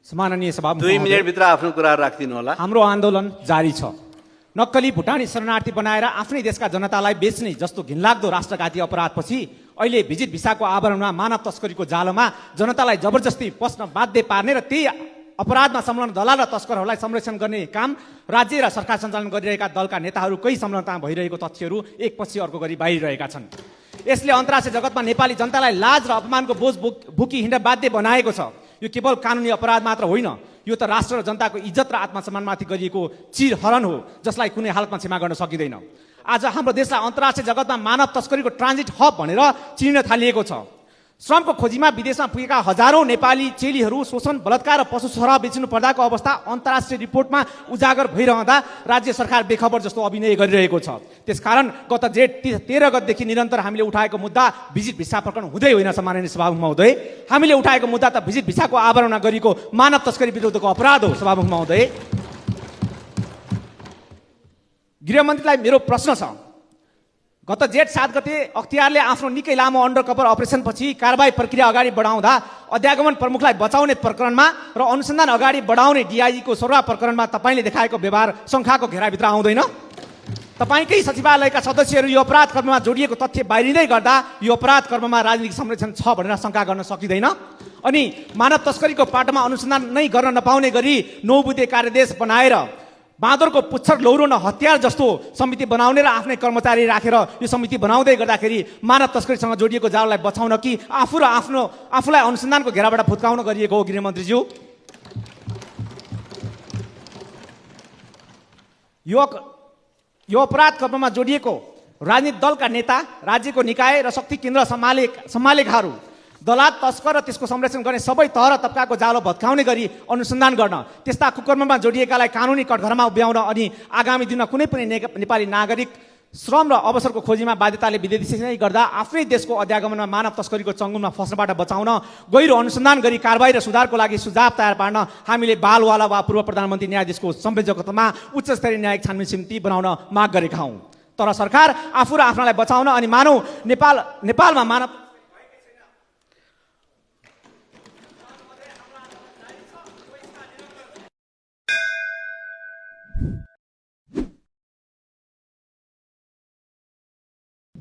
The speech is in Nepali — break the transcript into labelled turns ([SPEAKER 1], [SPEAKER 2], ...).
[SPEAKER 1] सम्माननीय सभामुख
[SPEAKER 2] 2 मिनेटभित्र आफ्नो कुरा राखिदिनु होला।
[SPEAKER 1] हाम्रो आन्दोलन जारी छ। नक्कली भुटानी शरणार्थी बनाएर आफ्नै देशका जनतालाई बेच्ने जस्तो घिनलाग्दो राष्ट्रघाती अपराधपछि अहिले भिजिट भिसाको आवरणमा मानव तस्करीको जालोमा जनतालाई जबरजस्ती पस्न बाध्य पार्ने र त्यही अपराधमा संलग्न दलाल र तस्करहरूलाई संरक्षण गर्ने काम राज्य र सरकार सञ्चालन गरिरहेका दलका नेताहरूकै संलग्नता भइरहेको तथ्यहरू एकपछि अर्को गरी बाहिरिरहेका छन्। यसले अन्तर्राष्ट्रिय जगतमा नेपाली जनतालाई लाज र अपमानको बोझ बोकी हिँड्न बाध्य बनाएको छ। यो केवल कानुनी अपराध मात्र होइन, यो त राष्ट्र र जनताको इज्जत र आत्मसम्मानमाथि गरिएको चिरहरण हो, जसलाई कुनै हालतमा क्षमा गर्न सकिँदैन। आज हाम्रो देशलाई अन्तर्राष्ट्रिय जगतमा मानव तस्करीको ट्रान्जिट हब भनेर चिनिन थालिएको छ। श्रमको खोजीमा विदेशमा पुगेका हजारौं नेपाली चेलीहरू शोषण, बलात्कार र पशु शराब बेच्नु पर्दाको अवस्था अन्तर्राष्ट्रिय रिपोर्टमा उजागर भइरहँदा राज्य सरकार बेखबर जस्तो अभिनय गरिरहेको छ। त्यसकारण गत जेठ 13 गतेदेखि निरन्तर हामीले उठाएको मुद्दा भिजिट भिसा प्रकरण हुँदै होइन। सम्माननीय सभामुख महोदय, हामीले उठाएको मुद्दा त भिजिट भिसाको आवरणमा गरेको मानव तस्करी विरुद्धको अपराध हो। सभामुख महोदय, गृहमन्त्रीलाई मेरो प्रश्न छ, गत जेठ 7 गते अख्तियारले आफ्नो निकै लामो अन्डरकभर अपरेसनपछि कारबाही प्रक्रिया अगाडि बढाउँदा अध्यागमन प्रमुखलाई बचाउने प्रकरणमा र अनुसन्धान अगाडि बढाउने डिआइजीको सरुवा प्रकरणमा तपाईँले देखाएको व्यवहार शङ्काको घेराभित्र आउँदैन? तपाईँकै सचिवालयका सदस्यहरू यो अपराध कर्ममा जोडिएको तथ्य बाहिरिँदै गर्दा यो अपराध कर्ममा राजनीतिक संरक्षण छ भनेर शङ्का गर्न सकिँदैन? अनि मानव तस्करीको पाटोमा अनुसन्धान नै गर्न नपाउने गरी 9 बुँदे कार्यदेश बनाएर बाँदरको पुच्छर लौरो न हतियार जस्तो समिति बनाउने र आफ्नै कर्मचारी राखेर यो समिति बनाउँदै गर्दाखेरि मानव तस्करीसँग जोडिएको जाललाई बचाउन कि आफूलाई अनुसन्धानको घेराबाट फुत्काउन गरिएको हो? गृहमन्त्रीज्यू, यो अपराध कर्ममा जोडिएको राजनीतिक दलका नेता, राज्यको निकाय र शक्ति केन्द्र सम्हालेकाहरू, दलाल, तस्कर र त्यसको संरक्षण गर्ने सबै तह र तबकाको जालो भत्काउने गरी अनुसन्धान गर्न, त्यस्ता कुकर्ममा जोडिएकालाई कानुनी कठघरामा उभ्याउन अनि आगामी दिनमा कुनै पनि नेपाली नागरिक श्रम र अवसरको खोजीमा बाध्यताले विदेशी गर्दा आफ्नै देशको अध्यागमनमा मानव तस्करीको चङ्गुलमा फस्नबाट बचाउन, गहिरो अनुसन्धान गरी कारबाही र सुधारको लागि सुझाव तयार पार्न हामीले बालवाला वा पूर्व प्रधानमन्त्री न्यायाधीशको संयोजकत्वमा उच्च स्तरीय न्यायिक छानबिन समिति बनाउन माग गरेका हौँ। तर सरकार आफू र आफ्नालाई बचाउन अनि नेपालमा मानव